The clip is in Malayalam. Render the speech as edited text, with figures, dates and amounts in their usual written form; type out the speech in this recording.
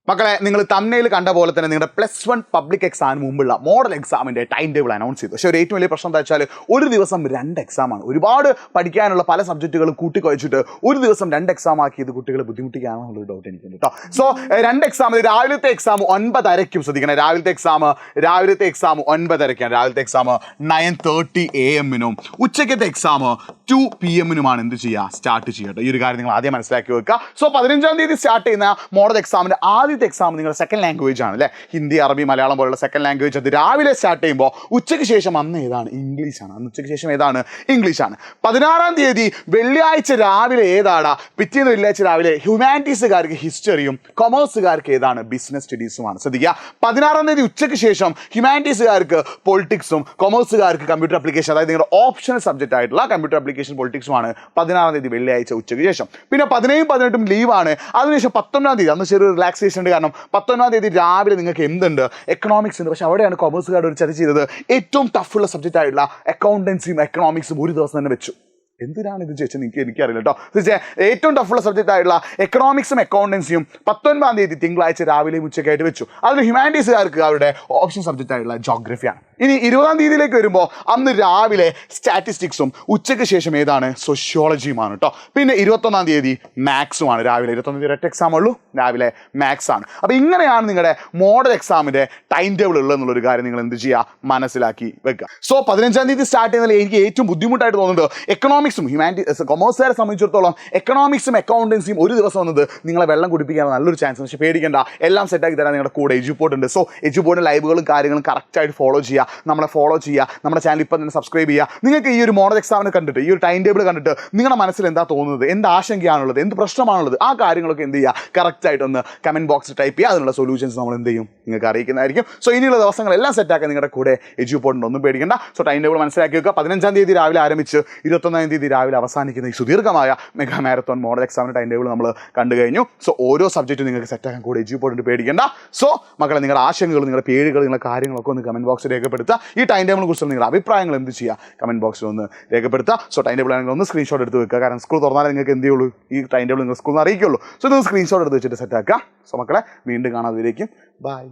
മക്കളെ, നിങ്ങൾ തമ്മിൽ കണ്ട പോലെ തന്നെ നിങ്ങളുടെ +1 പബ്ലിക് എക്സാമിന് മുമ്പുള്ള മോഡൽ എക്സാമിൻ്റെ ടൈം ടേബിൾ അനൗൺസ് ചെയ്തു. പക്ഷേ ഒരു ഏറ്റവും വലിയ പ്രശ്നം എന്താ വെച്ചാൽ ഒരു ദിവസം 2 എക്സാമാണ്. ഒരുപാട് പഠിക്കാനുള്ള പല സബ്ജക്റ്റുകളും കൂട്ടിക്കുഴച്ചിട്ട് ഒരു ദിവസം 2 എക്സാം ആക്കിയത് കുട്ടികളെ ബുദ്ധിമുട്ടിക്കാണെന്നുള്ളൊരു ഡൗട്ട് എനിക്കുണ്ട് കേട്ടോ. സോ 2 എക്സാം, രാവിലത്തെ എക്സാം 9:30 ശ്രദ്ധിക്കണം. രാവിലത്തെ എക്സാം 9:30 രാവിലത്തെ എക്സാം 9:30 AM ഉച്ചയ്ക്കത്തെ എക്സാം 2 PM എന്ത് ചെയ്യുക, സ്റ്റാർട്ട് ചെയ്യട്ടെ. ഈ ഒരു കാര്യം നിങ്ങൾ ആദ്യം മനസ്സിലാക്കി വെക്കുക. സോ 15-ാം തീയതി സ്റ്റാർട്ട് ചെയ്യുന്ന മോഡൽ എക്സാമിൻ്റെ ആദ്യത്തെ എക്സാം നിങ്ങളുടെ സെക്കൻഡ് ലാംഗ്വേജ് ആണ് അല്ലേ. ഹിന്ദി, അറബി, മലയാളം പോലുള്ള സെക്കൻഡ് ലാംഗ്വേജ്. അത് രാവിലെ സ്റ്റാർട്ട് ചെയ്യുമ്പോൾ ഉച്ചയ്ക്ക് ശേഷം അന്ന് ഏതാണ്, ഇംഗ്ലീഷാണ്. അന്ന് ഉച്ചയ്ക്ക് ശേഷം ഏതാണ്, ഇംഗ്ലീഷാണ്. 16-ാം തീയതി വെള്ളിയാഴ്ച രാവിലെ ഏതാടാ, പിറ്റേന്ന് വെള്ളിയാഴ്ച രാവിലെ ഹ്യൂമാനിറ്റീസുകാർക്ക് ഹിസ്റ്ററിയും കൊമേഴ്സുകാർക്ക് ഏതാണ്, ബിസിനസ് സ്റ്റഡീസുമാണ്. ശ്രദ്ധിക്കുക, 16-ാം തീയതി ഉച്ചയ്ക്ക് ശേഷം ഹ്യൂമാനിറ്റീസുകാർക്ക് പൊളിറ്റിക്സും കൊമേഴ്സുകാർക്ക് കമ്പ്യൂട്ടർ ആപ്ലിക്കേഷൻ, അതായത് നിങ്ങളുടെ ഓപ്ഷണൽ സബ്ജക്റ്റ് ആയിട്ടുള്ള കമ്പ്യൂട്ടർ ആപ്ലിക്കേഷൻ പൊളിറ്റിക്സുമാണ് 16-ാം തീയതി വെള്ളിയാഴ്ച ഉച്ചയ്ക്ക് ശേഷം. പിന്നെ 17-ഉം 18-ഉം ലീവാണ്. അതിനുശേഷം 19-ാം തീയതി അന്ന് ചെറിയ റിലാക്സേഷൻ ഉണ്ട്. കാരണം 19-ാം തീയതി രാവിലെ നിങ്ങൾക്ക് എന്തുണ്ട്, എക്കണോമിക്സ് ഉണ്ട്. പക്ഷേ അവിടെയാണ് കൊമേഴ്സുകാരുടെ ഒരു ചർച്ച ചെയ്തത് ഏറ്റവും ടഫുള്ള സബ്ജക്റ്റ് ആയിട്ടുള്ള അക്കൗണ്ടൻസിയും എക്കണോമിക്സും ഒരു ദിവസം തന്നെ വെച്ചു. എന്തിനാണ് ഇത് ചോദിച്ചാൽ എനിക്കറിയില്ല കേട്ടോ. ഏറ്റവും ടഫുള്ള സബ്ജക്റ്റ് ആയിട്ടുള്ള എക്കണോമിക്സും അക്കൗണ്ടൻസിയും 19-ാം തീയതി തിങ്കളാഴ്ച രാവിലെയും ഉച്ചയ്ക്കായിട്ട് വെച്ചു. അതിൽ ഹ്യൂമാനിറ്റീസുകാർക്ക് അവരുടെ ഓപ്ഷൻ സബ്ജക്റ്റ് ആയിട്ടുള്ള ജോഗ്രഫിയാണ്. ഇനി 20-ാം തീയതിയിലേക്ക് വരുമ്പോൾ അന്ന് രാവിലെ സ്റ്റാറ്റിസ്റ്റിക്സും ഉച്ചയ്ക്ക് ശേഷം ഏതാണ്, സോഷ്യോളജിയുമാണ് കേട്ടോ. പിന്നെ 21-ാം തീയതി മാത്സുമാണ്. രാവിലെ 21-ാം തീയതി ഒറ്റ എക്സാം ഉള്ളൂ, രാവിലെ മാത്സ് ആണ്. അപ്പോൾ ഇങ്ങനെയാണ് നിങ്ങളുടെ മോഡൽ എക്സാമിൻ്റെ ടൈം ടേബിൾ ഉള്ളതെന്നുള്ളൊരു കാര്യം നിങ്ങൾ എന്ത് ചെയ്യുക, മനസ്സിലാക്കി വെക്കുക. സോ 15-ാം തീയതി സ്റ്റാർട്ട് ചെയ്യുന്നതിൽ എനിക്ക് ഏറ്റവും ബുദ്ധിമുട്ടായിട്ട് തോന്നുന്നത് എക്കണോമിക്സും ഹ്യൂമാനിറ്റീസ് കൊമേഴ്സുകാരെ സംബന്ധിച്ചിടത്തോളം എക്കണോമിക്സും അക്കൗണ്ടൻസിയും ഒരു ദിവസം വന്നത് നിങ്ങളെ വെള്ളം കുടിപ്പിക്കാൻ നല്ലൊരു ചാൻസ്. പക്ഷേ പേടിക്കേണ്ട, എല്ലാം സെറ്റാക്കി തരാൻ നിങ്ങളുടെ കൂടെ എജുപോർട്ട് ഉണ്ട്. സോ എജുപോർട്ടിൻ്റെ ലൈവുകളും കാര്യങ്ങളും കറക്റ്റായിട്ട് ഫോളോ ചെയ്യുക, നമ്മളെ ഫോളോ ചെയ്യുക, നമ്മുടെ ചാനൽ ഇപ്പം തന്നെ സബ്സ്ക്രൈബ് ചെയ്യുക. നിങ്ങൾക്ക് ഈ ഒരു മോഡൽ എക്സാമിനെ കണ്ടിട്ട്, ഈ ഒരു ടൈം ടേബിൾ കണ്ടിട്ട് നിങ്ങളുടെ മനസ്സിൽ എന്താ തോന്നുന്നത്, എന്ത് ആശങ്കയാണുള്ളത്, എന്ത് പ്രശ്നമാണുള്ളത്, ആ കാര്യങ്ങളൊക്കെ എന്ത് ചെയ്യുക, കറക്റ്റായിട്ടൊന്ന് കമൻറ്റ് ബോക്സിൽ ടൈപ്പ് ചെയ്യുക. അതിനുള്ള സൊല്യൂഷൻസ് നമ്മൾ എന്ത് ചെയ്യും, നിങ്ങൾക്ക് അറിയിക്കുന്നതായിരിക്കും. സോ ഇനിയുള്ള ദിവസങ്ങളെല്ലാം സെറ്റാക്കാൻ നിങ്ങളുടെ കൂടെ എജുപോർട്ടുണ്ട്, ഒന്നും പേടിക്കേണ്ട. സോ ടൈം ടേബിൾ മനസ്സിലാക്കി വെക്കുക. 15-ാം തീയതി രാവിലെ ആരംഭിച്ച് 21-ാം തീയതി രാവിലെ അവസാനിക്കുന്ന ഈ സുദീർഘമായ മെഗാ മാരത്തോൺ മോഡൽ എക്സാമിൻ്റെ ടൈം ടേബിൾ നമ്മൾ കണ്ടു കഴിഞ്ഞു. സോ ഓരോ സബ്ജക്റ്റും നിങ്ങൾക്ക് സെറ്റാക്കാൻ കൂടെ എജുപോർട്ടുണ്ട്, പേടിക്കേണ്ട. സോ മക്കളെ, നിങ്ങളുടെ ആശങ്കകൾ, നിങ്ങളുടെ പേരുകൾ, നിങ്ങളുടെ കാര്യങ്ങളൊക്കെ ഒന്ന് കമൻറ്റ് ബോക്സിൽ രേഖപ്പെടുത്തുക. ഈ ടൈം ടേബിളിനെ കുറിച്ചുള്ള നിങ്ങളുടെ അഭിപ്രായങ്ങൾ എന്ത് ചെയ്യുക, കമൻറ്റ് ബോക്സിൽ ഒന്ന് രേഖപ്പെടുത്തുക. സോ ടൈം ടേബിൾ ആണെങ്കിൽ ഒന്ന് സ്ക്രീൻഷോട്ട് എടുത്ത് വെക്കുക. കാരണം സ്കൂൾ തുറന്നാലേ നിങ്ങൾക്ക് എന്ത് ചെയ്യുള്ളൂ, ഈ ടൈം ടേബിൾ നിങ്ങൾ സ്കൂളിൽ നിന്ന് അറിയിക്കുള്ളൂ. സോ ഇതൊന്ന് സ്ക്രീൻഷോട്ട് എടുത്ത് വെച്ചിട്ട് സെറ്റാക്കുക. സോ മക്കളെ, വീണ്ടും കാണാതിരിക്കും. ബൈ.